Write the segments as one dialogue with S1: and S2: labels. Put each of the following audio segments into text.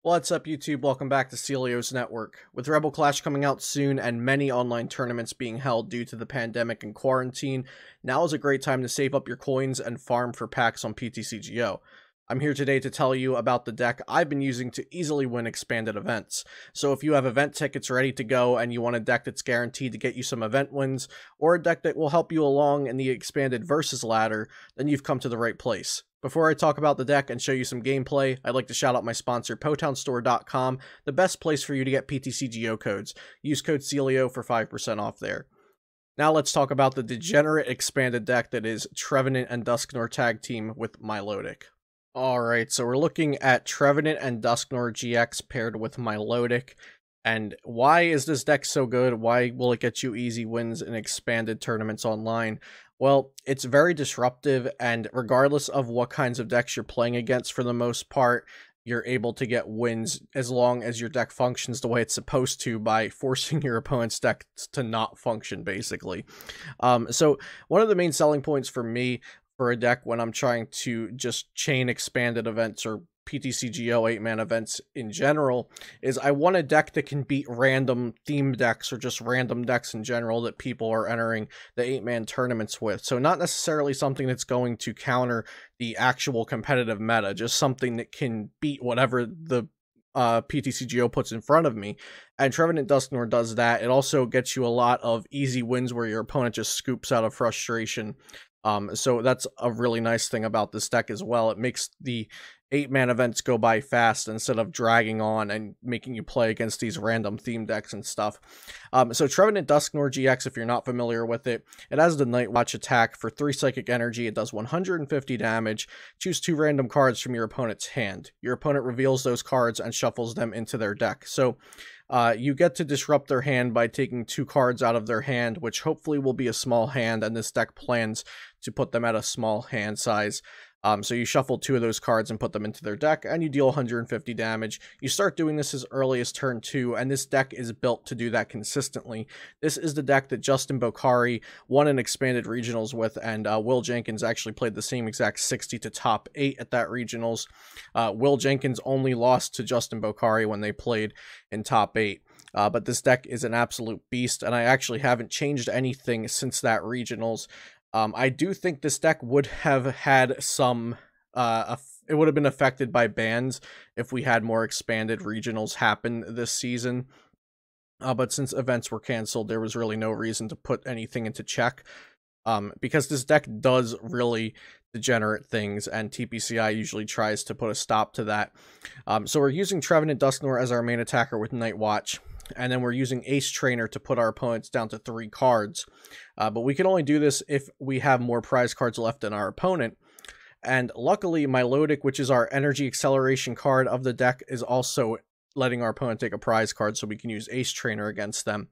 S1: What's up, YouTube? Welcome back to Celio's Network. With Rebel Clash coming out soon and many online tournaments being held due to the pandemic and quarantine, now is a great time to save up your coins and farm for packs on PTCGO. I'm here today to tell you about the deck I've been using to easily win expanded events. So if you have event tickets ready to go and you want a deck that's guaranteed to get you some event wins, or a deck that will help you along in the expanded versus ladder, then you've come to the right place. Before I talk about the deck and show you some gameplay, I'd like to shout out my sponsor, PotownStore.com, the best place for you to get PTCGO codes. Use code CELIO for 5% off there. Now let's talk about the degenerate expanded deck that is Trevenant and Dusknoir tag team with Milotic. Alright, so we're looking at Trevenant and Dusknoir GX paired with Milotic. And why is this deck so good? Why will it get you easy wins in expanded tournaments online? Well, it's very disruptive, and regardless of what kinds of decks you're playing against, for the most part, you're able to get wins as long as your deck functions the way it's supposed to by forcing your opponent's deck to not function, basically. So one of the main selling points for me for a deck when I'm trying to just chain expanded events or PTCGO 8-man events in general is I want a deck that can beat random theme decks or just random decks in general that people are entering the 8-man tournaments with. So not necessarily something that's going to counter the actual competitive meta, just something that can beat whatever the PTCGO puts in front of me. And Trevenant Dusknoir does that. It also gets you a lot of easy wins where your opponent just scoops out of frustration. So that's a really nice thing about this deck as well. It makes the 8-man events go by fast instead of dragging on and making you play against these random theme decks and stuff. So Trevenant Dusknoir GX, if you're not familiar with it, it has the Nightwatch attack for 3 psychic energy. It does 150 damage. Choose 2 random cards from your opponent's hand. Your opponent reveals those cards and shuffles them into their deck. So you get to disrupt their hand by taking 2 cards out of their hand, which hopefully will be a small hand, and this deck plans to put them at a small hand size. So you shuffle 2 of those cards and put them into their deck, and you deal 150 damage. You start doing this as early as turn 2, and this deck is built to do that consistently. This is the deck that Justin Bokhari won an expanded regionals with, and Will Jenkins actually played the same exact 60 to top 8 at that regionals. Will Jenkins only lost to Justin Bokhari when they played in top 8. But this deck is an absolute beast, and I actually haven't changed anything since that regionals. I do think this deck would have had some, it would have been affected by bans if we had more expanded regionals happen this season. But since events were canceled, there was really no reason to put anything into check. Because this deck does really degenerate things, and TPCI usually tries to put a stop to that. So we're using Trevenant Dusknoir as our main attacker with Nightwatch. And then we're using Ace Trainer to put our opponents down to 3 cards. But we can only do this if we have more prize cards left than our opponent. And luckily, Milotic, which is our energy acceleration card of the deck, is also letting our opponent take a prize card, so we can use Ace Trainer against them.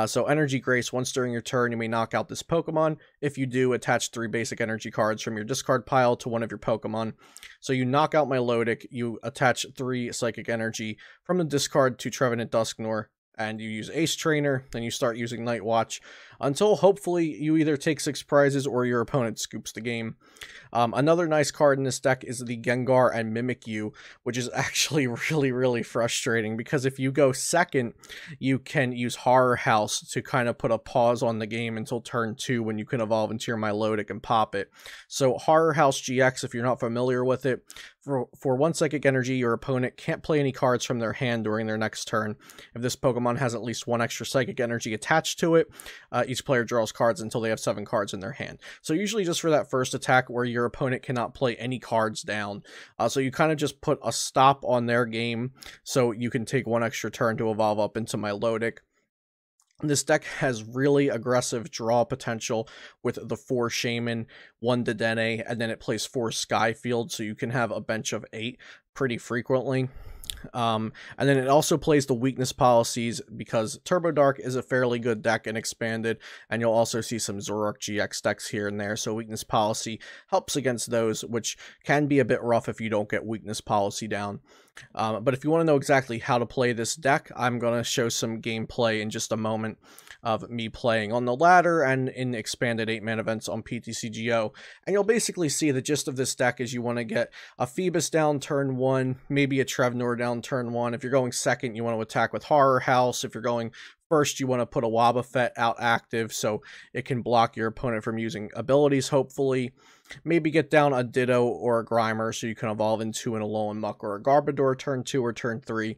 S1: So Energy Grace, once during your turn, you may knock out this Pokemon. If you do, attach 3 basic energy cards from your discard pile to one of your Pokemon. So you knock out Milotic, you attach 3 psychic energy from the discard to Trevenant Dusknoir, and you use Ace Trainer, then you start using Nightwatch, until hopefully you either take 6 prizes or your opponent scoops the game. Another nice card in this deck is the Gengar and Mimikyu, which is actually really frustrating, because if you go second, you can use Horror House to kind of put a pause on the game until turn 2, when you can evolve into your Milotic and pop it. So Horror House GX, if you're not familiar with it, for 1 psychic energy, your opponent can't play any cards from their hand during their next turn. If this Pokemon has at least 1 extra psychic energy attached to it, each player draws cards until they have 7 cards in their hand. So usually just for that first attack where your opponent cannot play any cards down. So you kind of just put a stop on their game so you can take 1 extra turn to evolve up into Milotic. This deck has really aggressive draw potential with the 4 Shaman, 1 Dedenne, and then it plays 4 Skyfield, so you can have a bench of 8 pretty frequently. And then it also plays the weakness policies, because Turbo Dark is a fairly good deck and expanded, and you'll also see some Zoroark GX decks here and there, so weakness policy helps against those, which can be a bit rough if you don't get weakness policy down. But if you want to know exactly how to play this deck, I'm going to show some gameplay in just a moment. of me playing on the ladder and in expanded 8-man events on PTCGO. And you'll basically see the gist of this deck is you want to get a Phoebus down turn 1, maybe a Trevnor down turn 1. If you're going second, you want to attack with Horror House. If you're going first, you want to put a Wobbuffet out active so it can block your opponent from using abilities, hopefully. Maybe get down a Ditto or a Grimer so you can evolve into an Alolan Muck or a Garbodor turn 2 or turn 3.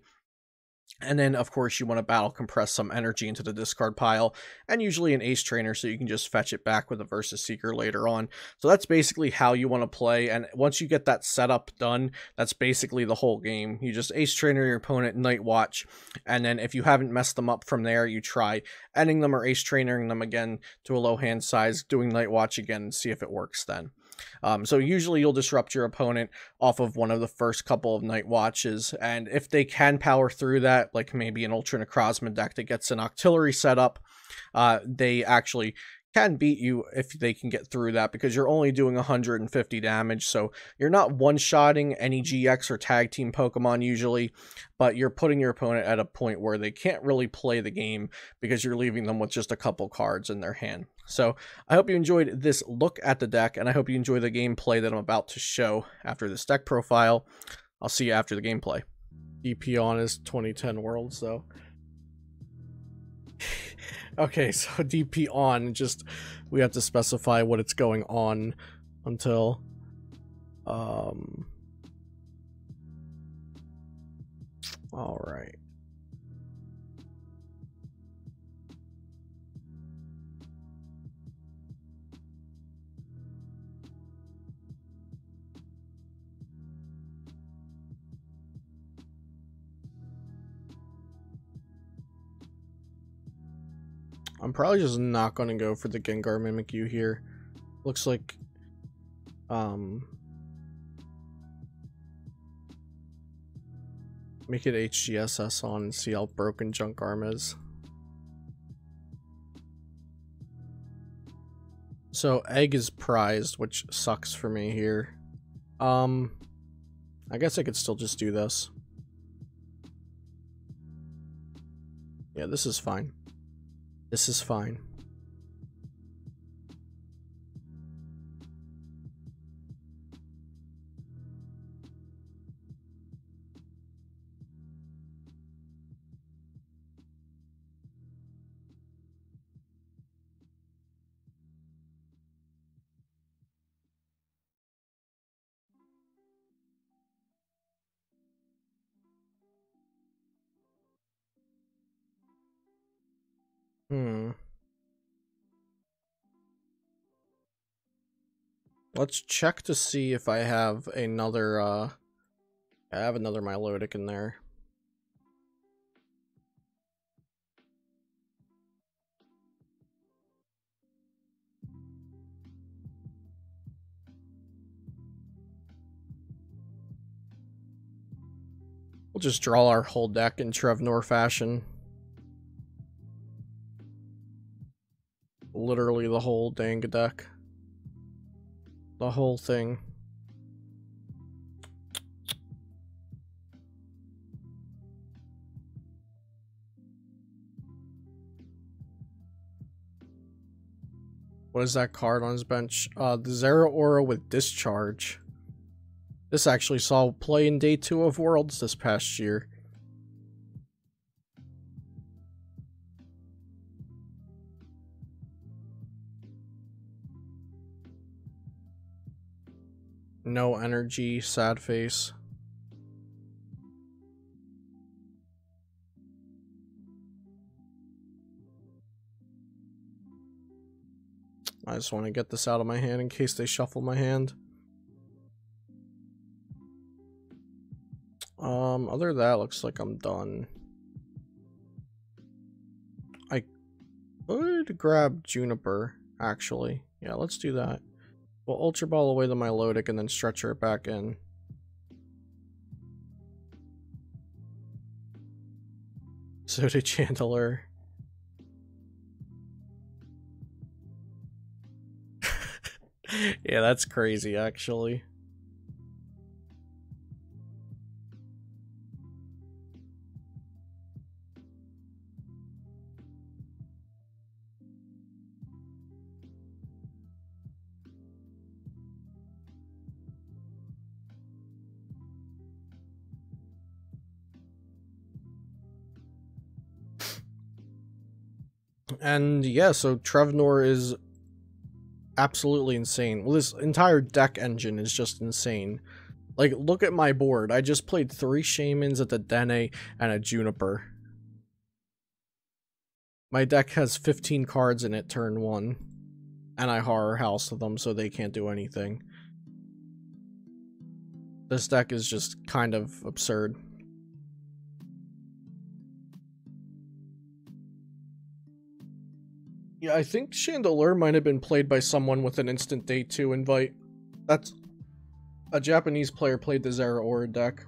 S1: And then, of course, you want to battle compress some energy into the discard pile, and usually an Ace Trainer so you can just fetch it back with a Versus Seeker later on. So that's basically how you want to play, and once you get that setup done, that's basically the whole game. You just Ace Trainer your opponent, Night Watch, and then if you haven't messed them up from there, you try ending them or Ace Trainering them again to a low hand size, doing Night Watch again, and see if it works then. So usually you'll disrupt your opponent off of one of the first couple of Night Watches, and if they can power through that, like maybe an Ultra Necrozma deck that gets an Octillery set up, they actually can beat you if they can get through that, because you're only doing 150 damage, so you're not one-shotting any GX or tag team Pokemon usually, but you're putting your opponent at a point where they can't really play the game because you're leaving them with just a couple cards in their hand. So I hope you enjoyed this look at the deck, and I hope you enjoy the gameplay that I'm about to show after this deck profile. I'll see you after the gameplay. DP on is 2010 Worlds, though. Okay, so DP on, just we have to specify what it's going on until all right. I'm probably just not going to go for the Gengar Mimikyu here. Looks like make it HGSS on and see how broken Junk Arm is. So Egg is prized, which sucks for me here. I guess I could still just do this. Yeah, this is fine. This is fine. Let's check to see if I have another, I have another Milotic in there. We'll just draw our whole deck in Trevnor fashion. Literally the whole dang deck. The whole thing. What is that card on his bench? The Zeraora with Discharge. This actually saw play in Day 2 of Worlds this past year. No energy, sad face. I just want to get this out of my hand in case they shuffle my hand. Other than that, looks like I'm done. I could grab Juniper, actually. Yeah, let's do that. We'll Ultra Ball away the Milotic and then stretcher it back in. So did Chandelure. Yeah, that's crazy, actually. And yeah, so Trevnor is absolutely insane. Well, this entire deck engine is just insane. Like, look at my board. I just played 3 Shamans at the Dene and a Juniper. My deck has 15 cards in it turn 1. And I Horror House them so they can't do anything. This deck is just kind of absurd. Yeah, I think Chandelure might have been played by someone with an instant day 2 invite. That's... A Japanese player played the Zeraora deck.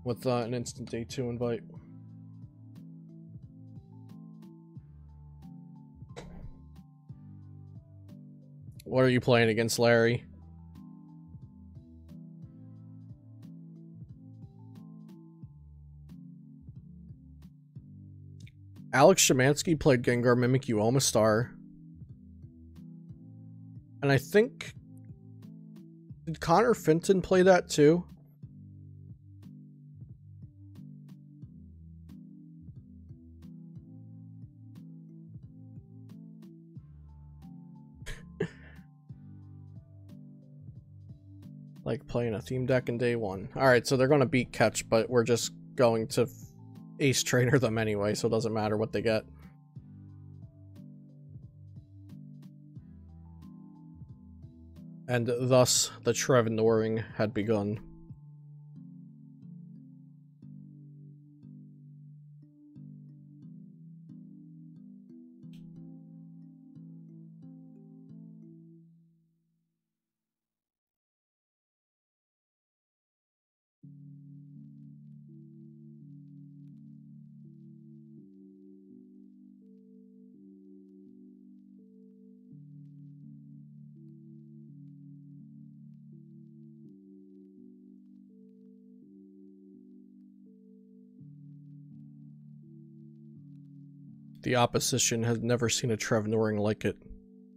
S1: With an instant day 2 invite. What are you playing against, Larry? Alex Shemansky played Gengar Mimikyu Omastar. And I think... Did Connor Finton play that too? Like playing a theme deck in day 1. Alright, so they're going to beat Catch, but we're just going to Ace Trainer them anyway, so it doesn't matter what they get. And thus, the Trevnoring had begun. The opposition has never seen a Trevnoring like it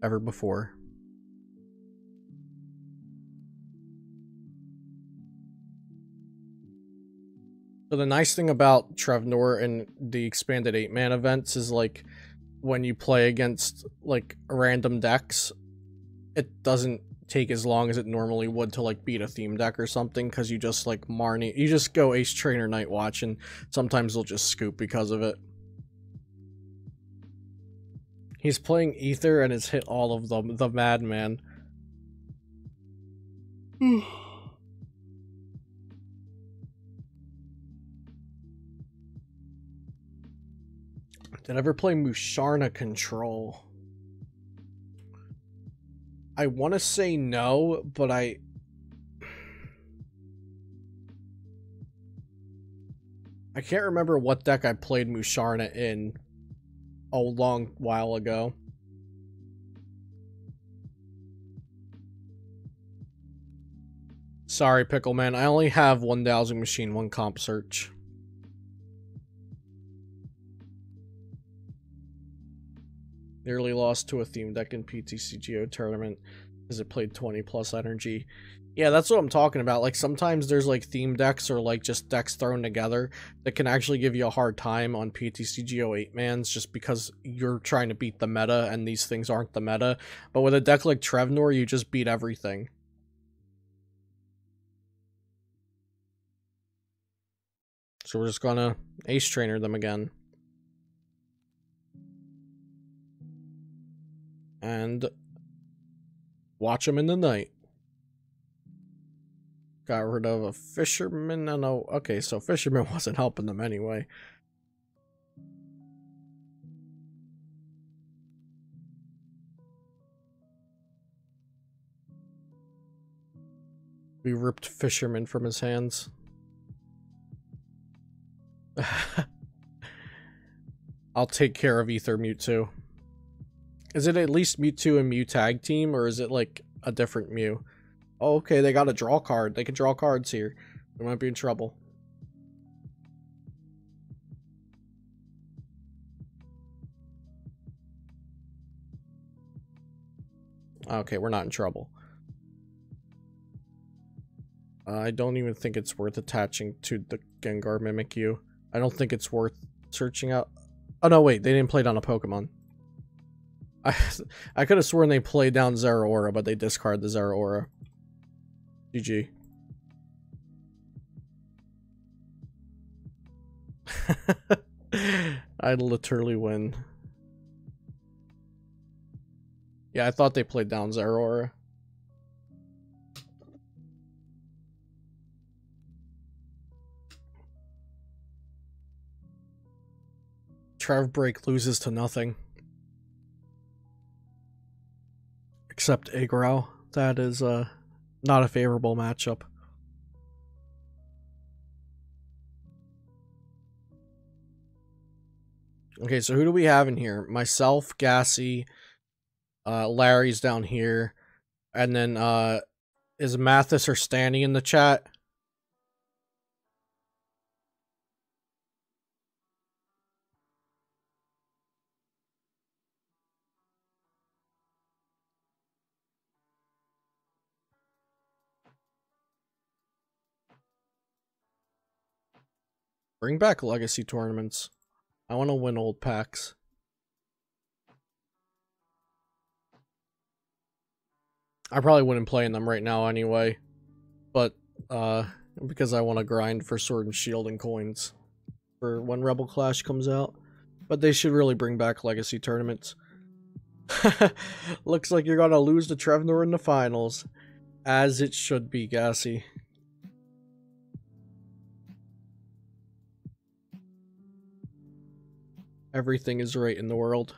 S1: ever before. So the nice thing about Trevnor and the expanded 8-man events is, like, when you play against, like, random decks, it doesn't take as long as it normally would to, like, beat a theme deck or something, because you just, like, Marnie... You just go Ace Trainer Night Watch, and sometimes they'll just scoop because of it. He's playing Ether and has hit all of them. The Madman. Did I ever play Musharna Control? I want to say no, but I can't remember what deck I played Musharna in a long while ago. Sorry, Pickleman. I only have one dowsing machine, one comp search. Nearly lost to a theme deck in PTCGO tournament because it played 20 plus energy. Yeah, that's what I'm talking about. Like, sometimes there's, like, theme decks or, like, just decks thrown together that can actually give you a hard time on PTCGO 8-mans just because you're trying to beat the meta and these things aren't the meta. But with a deck like Trevnor, you just beat everything. So we're just gonna Ace Trainer them again. And watch them in the night. Got rid of a Fisherman. No, okay, so Fisherman wasn't helping them anyway. We ripped Fisherman from his hands. I'll take care of Ether Mewtwo. Is it at least Mewtwo and Mew tag team, or is it like a different Mew? Oh, okay, they got a draw card. They can draw cards here. We might be in trouble. Okay, we're not in trouble. I don't even think it's worth attaching to the Gengar Mimikyu. I don't think it's worth Searching out. Oh no, wait, they didn't play down a Pokemon. I could have sworn they played down Zeraora, but they discard the Zeraora. GG. I'd literally win. Yeah, I thought they played down Zeraora. Trev Break loses to nothing. Except Agro. That is not a favorable matchup. Okay, so who do we have in here? Myself, Gassy, Larry's down here, and then is Mathis or Stanny in the chat? Bring back legacy tournaments. I want to win old packs. I probably wouldn't play in them right now anyway, but because I want to grind for Sword and Shield and coins for when Rebel Clash comes out. But they should really bring back legacy tournaments. Looks like you're gonna lose to Trevnor in the finals, as it should be, Gassy. Everything is right in the world.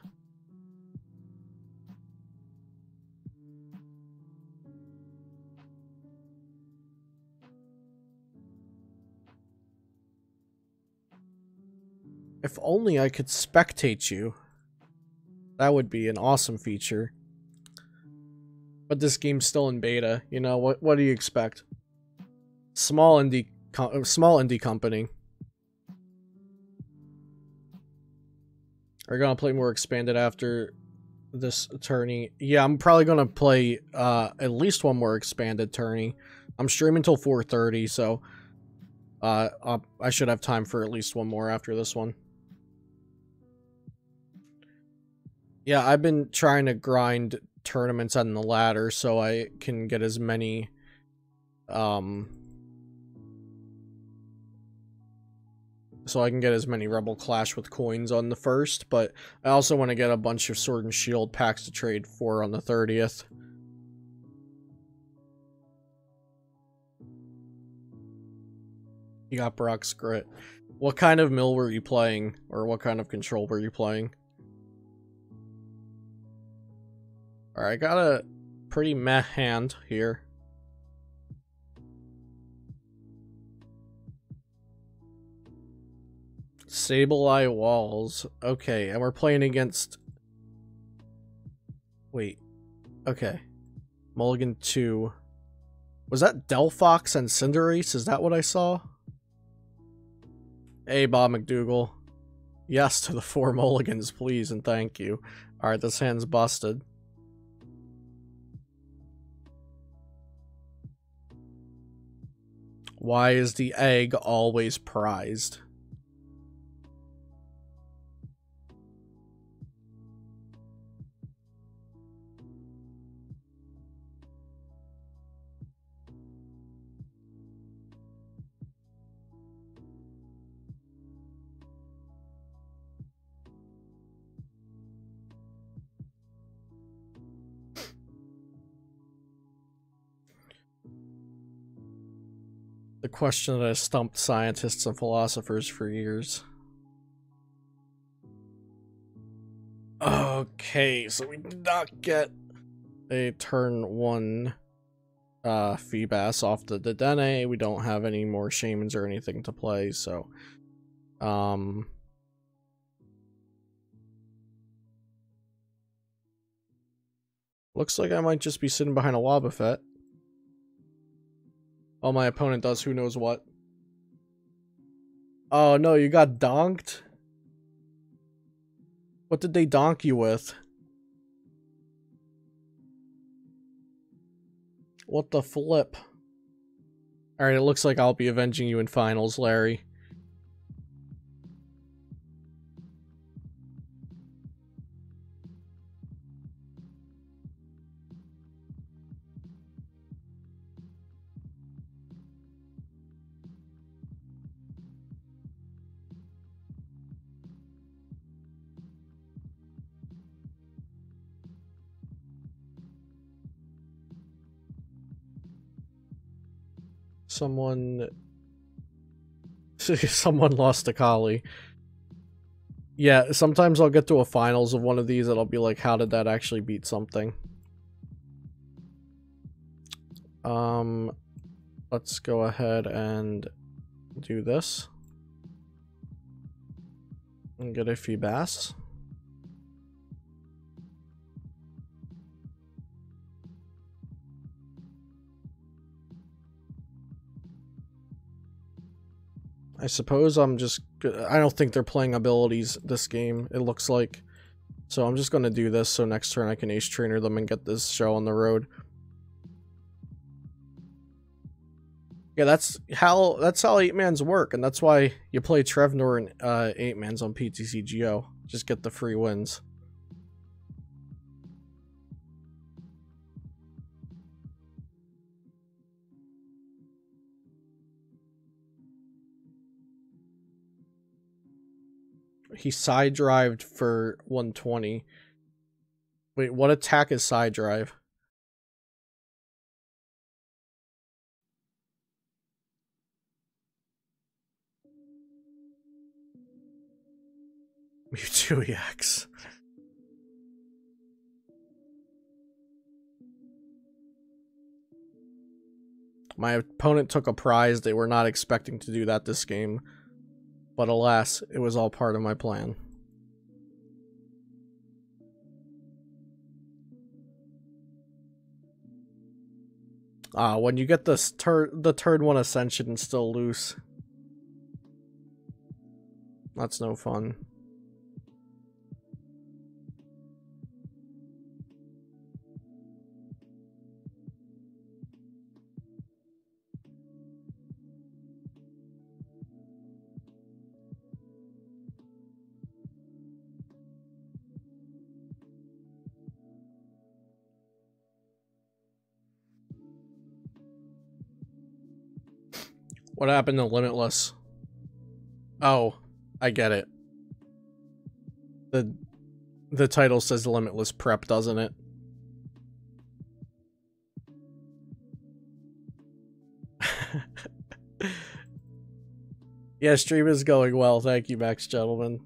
S1: If only I could spectate you. That would be an awesome feature. But this game's still in beta. You know, what do you expect? Small indie company. Are you gonna play more expanded after this tourney? Yeah, I'm probably gonna play at least one more expanded tourney. I'm streaming until 4:30, so I should have time for at least one more after this one. Yeah, I've been trying to grind tournaments on the ladder so I can get as many Rebel Clash with coins on the first, but I also want to get a bunch of Sword and Shield packs to trade for on the 30th. You got Brock's Grit. What kind of mill were you playing? Or what kind of control were you playing? Alright, I got a pretty meh hand here. Sableye Walls. Okay, and we're playing against... Wait. Okay. Mulligan 2. Was that Delphox and Cinderace? Is that what I saw? Hey, Bob McDougal. Yes to the 4 mulligans, please, and thank you. Alright, this hand's busted. Why is the egg always prized? The question that has stumped scientists and philosophers for years. Okay, so we did not get a turn 1 Feebas off the Dedenne. We don't have any more Shamans or anything to play, so looks like I might just be sitting behind a Wobbuffet. Oh, my opponent does who knows what. Oh no, you got donked? What did they donk you with? What the flip? Alright, it looks like I'll be avenging you in finals, Larry. someone lost to Kali. Yeah, sometimes I'll get to a finals of one of these and I'll be like, how did that actually beat something? Let's go ahead and do this. And get a Feebas. I suppose I don't think they're playing abilities this game, it looks like. So I'm just going to do this so next turn I can Ace Trainer them and get this show on the road. Yeah, that's how 8-mans work, and that's why you play Trevnor and 8-mans on PTCGO. Just get the free wins. He side drived for 120. Wait, what attack is side drive? Mewtwo EX. My opponent took a prize. They were not expecting to do that this game. But alas, it was all part of my plan. When you get this the turn 1 Ascension and still loose. That's no fun. What happened to Limitless? Oh, I get it. The title says Limitless Prep, doesn't it? Yeah, stream is going well. Thank you, Max Gentleman.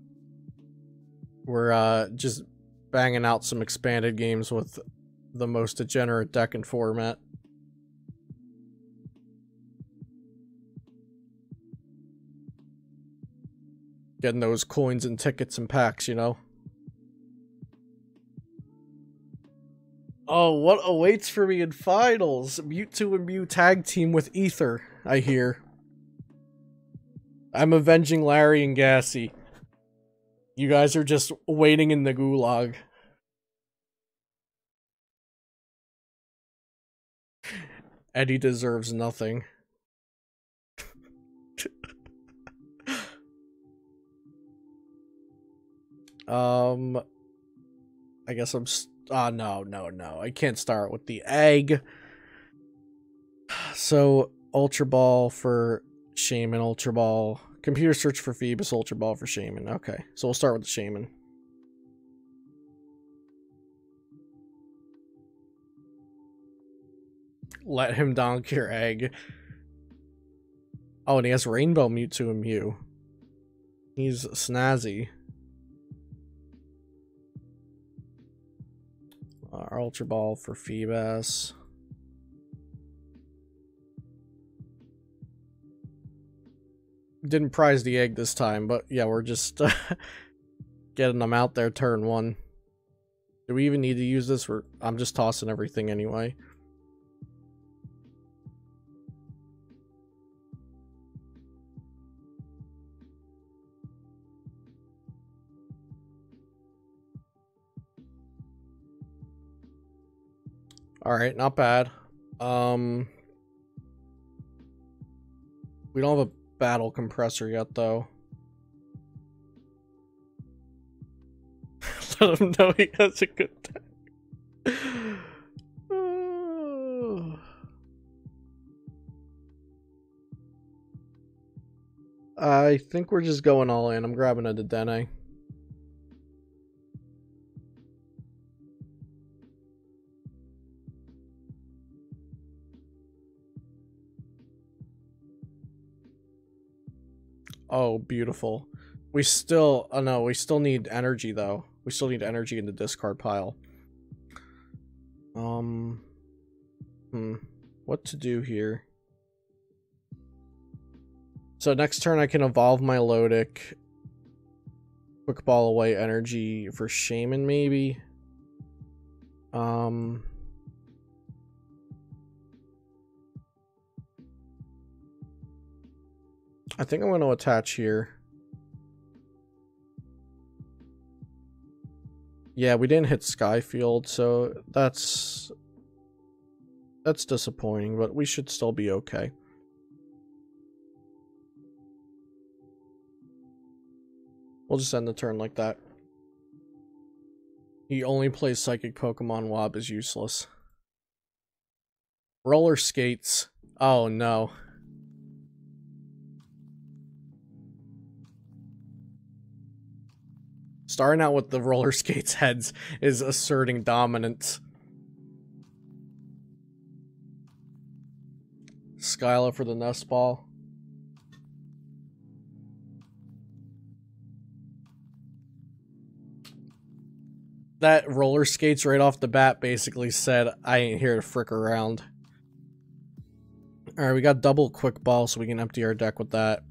S1: We're just banging out some expanded games with the most degenerate deck and format. Getting those coins and tickets and packs, you know? Oh, what awaits for me in finals? Mewtwo and Mew tag team with Ether, I hear. I'm avenging Larry and Gassy. You guys are just waiting in the gulag. Eddie deserves nothing. I guess I'm no. I can't start with the egg. So, Ultra Ball for Shaman, Ultra Ball. Computer search for Phoebus, Ultra Ball for Shaman. Okay, so we'll start with the Shaman. Let him donk your egg. Oh, and he has Rainbow Mewtwo and Mew. He's snazzy. Ultra Ball for Feebas. Didn't prize the egg this time, but yeah, we're just getting them out there turn 1. Do we even need to use this? I'm just tossing everything anyway. Alright, not bad. We don't have a battle compressor yet, though. Let him know he has a good time. I think we're just going all in. I'm grabbing a Dedenne. Oh, beautiful. We still... Oh, no. We still need energy, though. We still need energy in the discard pile. What to do here? So next turn I can evolve my Lodic. Quick ball away energy for Shaman, maybe. I think I'm going to attach here. Yeah, we didn't hit Skyfield, so that's disappointing, but we should still be okay. We'll just end the turn like that. He only plays Psychic Pokemon. Wob is useless. Roller Skates. Oh no. Starting out with the Roller Skates heads is asserting dominance. Skyla for the Nest Ball. That Roller Skates right off the bat basically said, I ain't here to frick around. Alright, we got double Quick Ball, so we can empty our deck with that.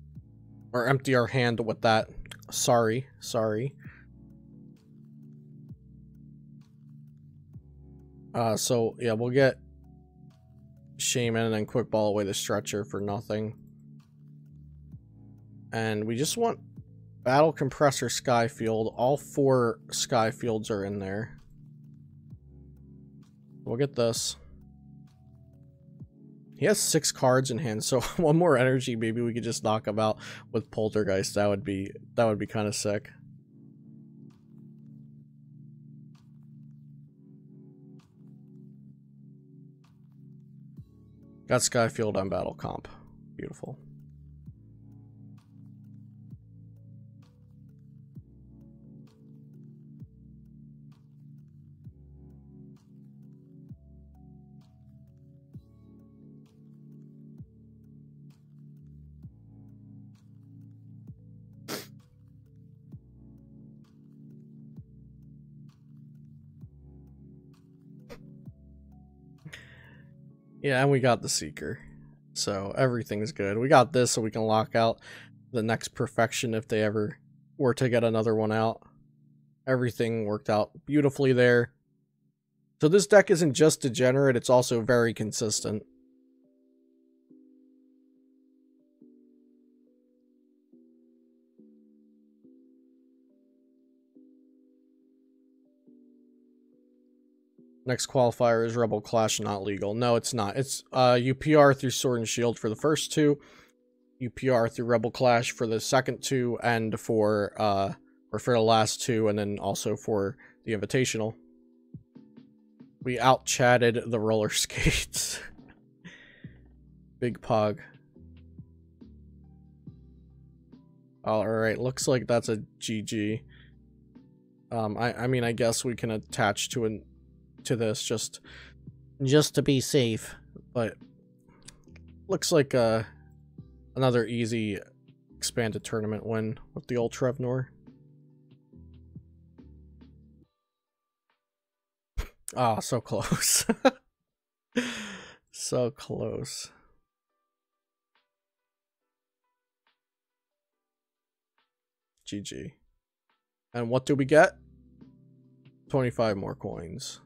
S1: Or empty our hand with that. Sorry. So, yeah, we'll get Shaman and then Quick Ball away the Stretcher for nothing. And we just want Battle Compressor Skyfield. All 4 Skyfields are in there. We'll get this. He has 6 cards in hand, so one more energy, maybe we could just knock him out with Poltergeist. That would be kind of sick. Got Skyfield on Battle Comp. Beautiful. Yeah, and we got the Seeker. So everything's good. We got this so we can lock out the next Perfection if they ever were to get another one out. Everything worked out beautifully there. So this deck isn't just degenerate, it's also very consistent. Next qualifier is Rebel Clash not legal. No, it's not. It's UPR through Sword and Shield for the first 2, UPR through Rebel Clash for the second 2, and for the last 2, and then also for the Invitational. We out-chatted the Roller Skates. Big Pog. Alright, looks like that's a GG. I mean, I guess we can attach to this just to be safe, but looks like another easy expanded tournament win with the old Trevnor. Ah, so close. So close. GG. And what do we get? 25 more coins.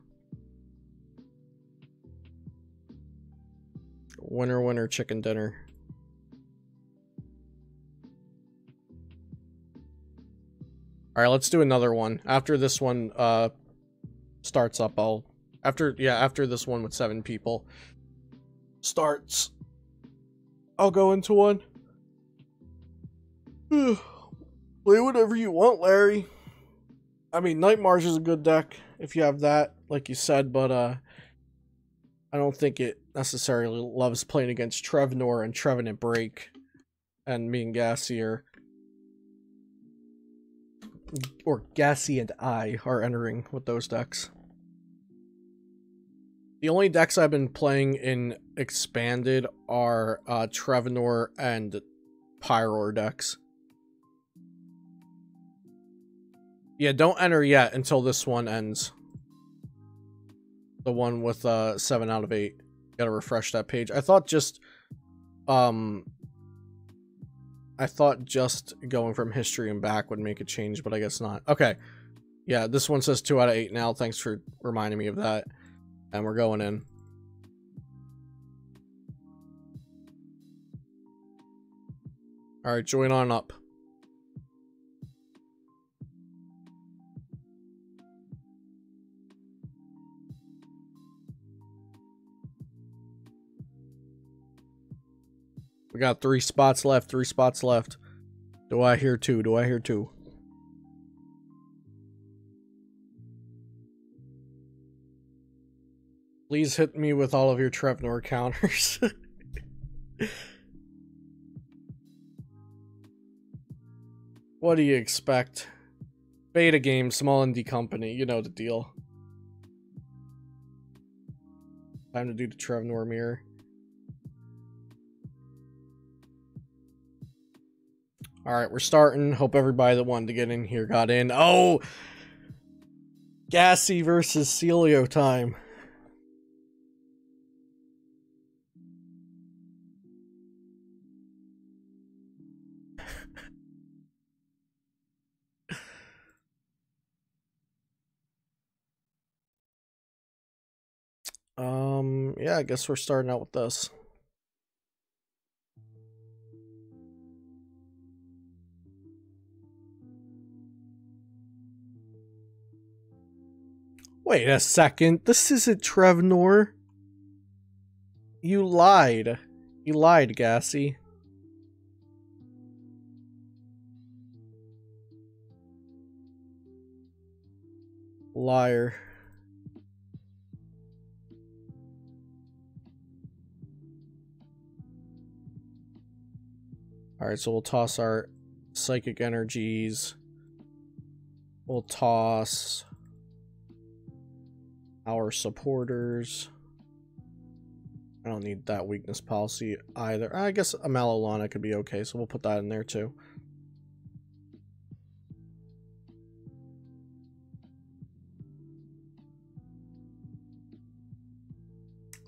S1: Winner, winner, chicken dinner. Alright, let's do another one. After this one starts up, after this one with 7 people starts, I'll go into one. Play whatever you want, Larry. I mean, Night March is a good deck if you have that, like you said, but I don't think it necessarily loves playing against Trevnor and Trevenant Break and me and Gassy or Gassy and I are entering with those decks. The only decks I've been playing in Expanded are Trevnor and Pyroar decks. Yeah, don't enter yet until this one ends. The one with 7 out of 8. Gotta refresh that page. I thought just going from history and back would make a change, but I guess not. Okay. Yeah, this one says 2 out of 8 now. Thanks for reminding me of that. And we're going in. Alright, join on up. We got 3 spots left, 3 spots left. Do I hear 2? Do I hear 2? Please hit me with all of your Trevnor counters. What do you expect? Beta game, small indie company, you know the deal. Time to do the Trevnor mirror. Alright, we're starting. Hope everybody that wanted to get in here got in. Oh! Gassy versus Celio time. Yeah, I guess we're starting out with this. Wait a second, this isn't Trevnor. You lied. You lied, Gassy. Liar. Alright, so we'll toss our psychic energies. We'll toss our supporters. I don't need that weakness policy either. I guess a Malolana could be okay, so we'll put that in there too.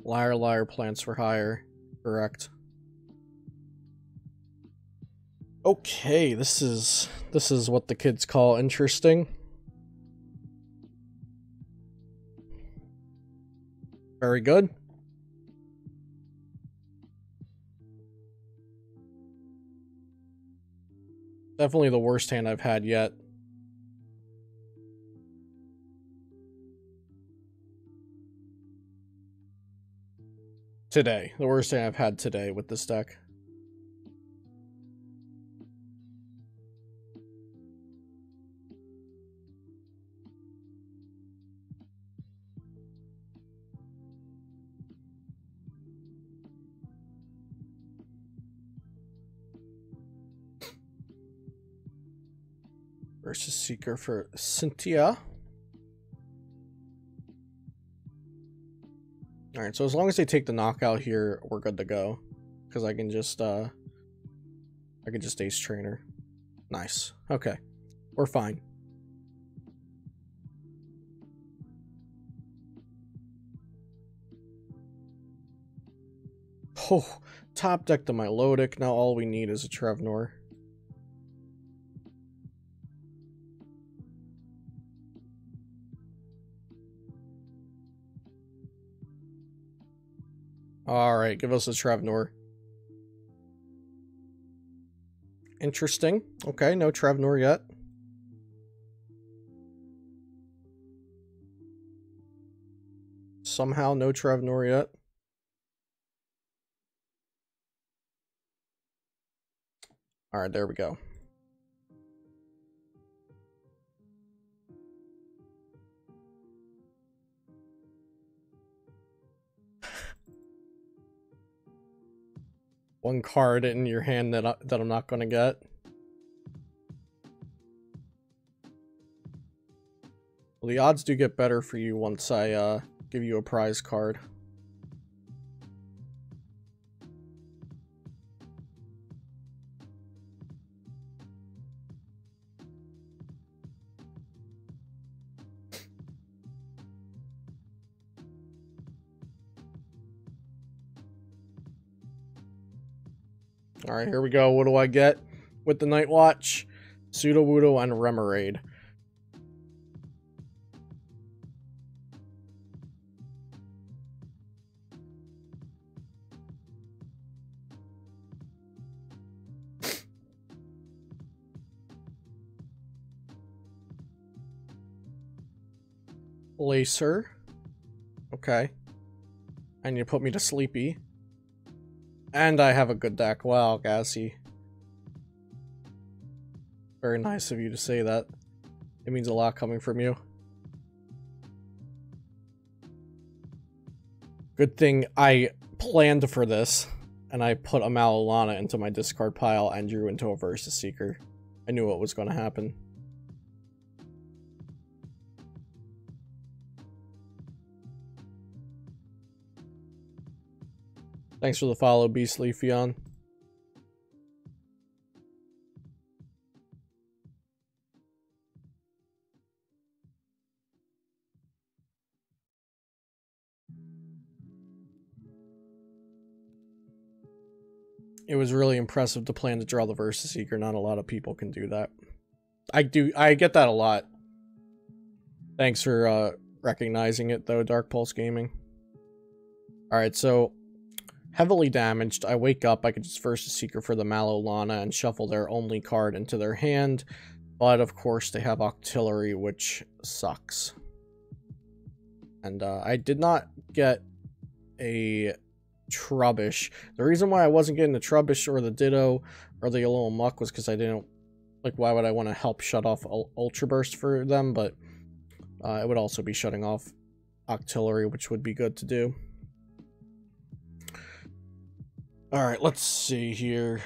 S1: Liar, liar, plants for hire. Correct. Okay, this is what the kids call interesting. Very good. Definitely the worst hand I've had yet. Today. The worst hand I've had today with this deck. Versus Seeker for Cynthia. Alright, so as long as they take the knockout here, we're good to go. Because I can just ace trainer. Nice. Okay. We're fine. Oh, top deck to my Lodic. Now all we need is a Trevnor. Alright, give us a Trevnor. Interesting. Okay, no Trevnor yet. Somehow no Trevnor yet. Alright, there we go. One card in your hand that I'm not going to get. Well, the odds do get better for you once I give you a prize card. Alright, here we go. What do I get with the Night Watch? Sudowoodo and Remoraid. Lacer. Okay. And you put me to Sleepy. And I have a good deck. Wow, Gassy. Very nice of you to say that. It means a lot coming from you. Good thing I planned for this, and I put a Malolana into my discard pile and drew into a Versus Seeker. I knew what was going to happen. Thanks for the follow, Beastly Fion. It was really impressive to plan to draw the Versus Seeker. Not a lot of people can do that. I get that a lot. Thanks for recognizing it, though, Dark Pulse Gaming. Alright, so heavily damaged. I wake up, I could just Versus Seeker for the Malolana and shuffle their only card into their hand. But, of course, they have Octillery, which sucks. And I did not get a Trubbish. The reason why I wasn't getting the Trubbish or the Ditto or the Alolan Muck was because I didn't... Like, why would I want to help shut off Ultra Burst for them? But it would also be shutting off Octillery, which would be good to do. Alright, let's see here.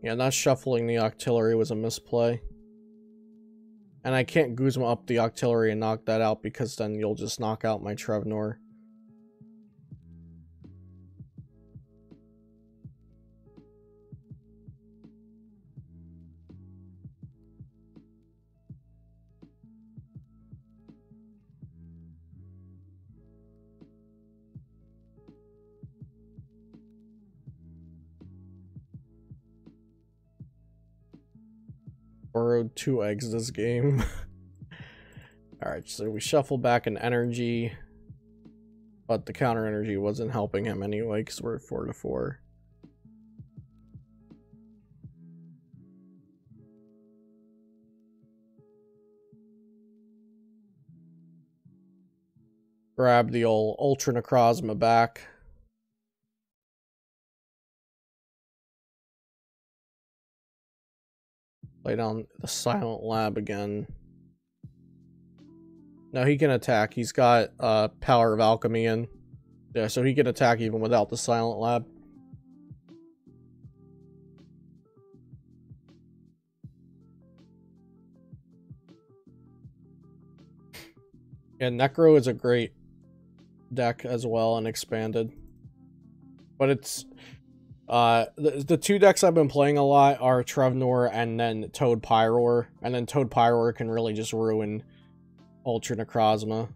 S1: Yeah, not shuffling the Octillery was a misplay. And I can't Guzma up the Octillery and knock that out because then you'll just knock out my Trevnor. Borrowed 2 eggs this game. Alright, so we shuffle back an energy. But the counter energy wasn't helping him anyway, because we're at 4-4. Grab the old Ultra Necrozma back. Play down the Silent Lab again. No, he can attack. He's got Power of Alchemy in. Yeah, so he can attack even without the Silent Lab. Yeah, Necro is a great deck as well and expanded. But it's... the 2 decks I've been playing a lot are Trevnor and then Toad Pyroar. And then Toad Pyroar can really just ruin Ultra Necrozma.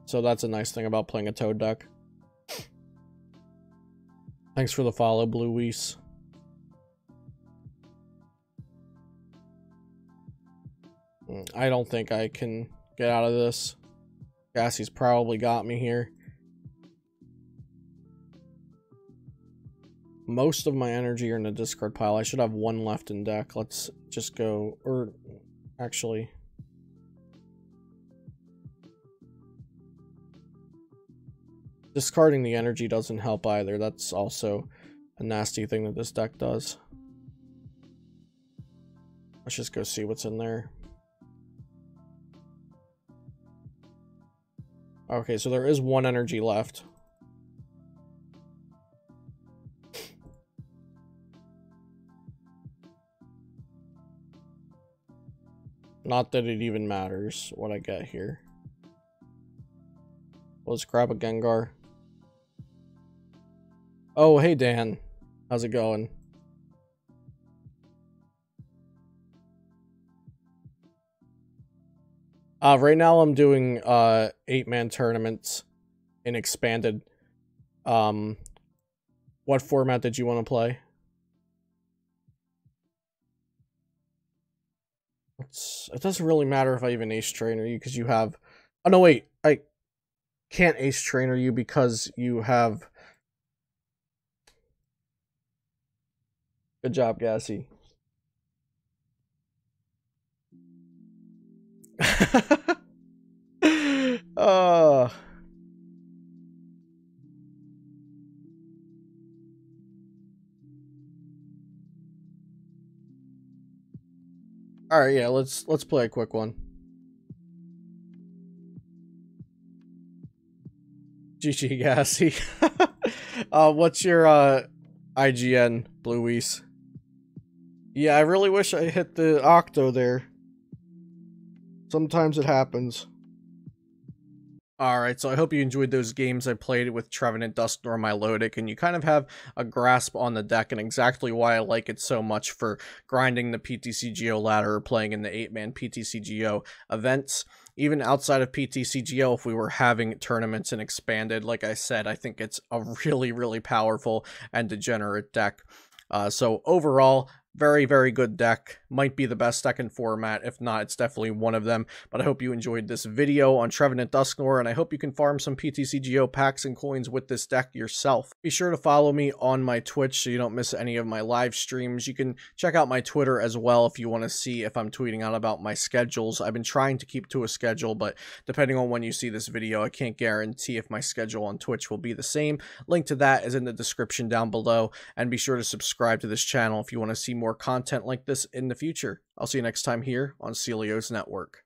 S1: So that's a nice thing about playing a Toad deck. Thanks for the follow, Blue Weiss. I don't think I can get out of this. Gassy's probably got me here. Most of my energy are in the discard pile. I should have 1 left in deck. Let's just go... Or, actually... Discarding the energy doesn't help either. That's also a nasty thing that this deck does. Let's just go see what's in there. Okay, so there is 1 energy left. Not that it even matters what I get here. Let's grab a Gengar. Oh, hey Dan. How's it going? Right now I'm doing 8-man tournaments in expanded. What format did you want to play? It doesn't really matter if I even ace trainer you because you have. Oh no, wait, I can't ace trainer you because you have. Good job, Gassy. uh all right, yeah, let's play a quick one. GG Gassy. What's your IGN, Blueies? Yeah, I really wish I hit the Octo there. Sometimes it happens. Alright, so I hope you enjoyed those games I played with Trevenant, Dusknoir, Milotic, and you kind of have a grasp on the deck and exactly why I like it so much for grinding the PTCGO ladder or playing in the 8-man PTCGO events. Even outside of PTCGO, if we were having tournaments and expanded, like I said, I think it's a really, really powerful and degenerate deck. So overall, very, very good deck. Might be the best deck in format. If not, it's definitely one of them. But I hope you enjoyed this video on Trevenant Dusknoir, and I hope you can farm some PTCGO packs and coins with this deck yourself. Be sure to follow me on my Twitch so you don't miss any of my live streams. You can check out my Twitter as well if you want to see if I'm tweeting out about my schedules. I've been trying to keep to a schedule, but depending on when you see this video, I can't guarantee if my schedule on Twitch will be the same. Link to that is in the description down below, and be sure to subscribe to this channel if you want to see more content like this in the future. I'll see you next time here on Celios Network.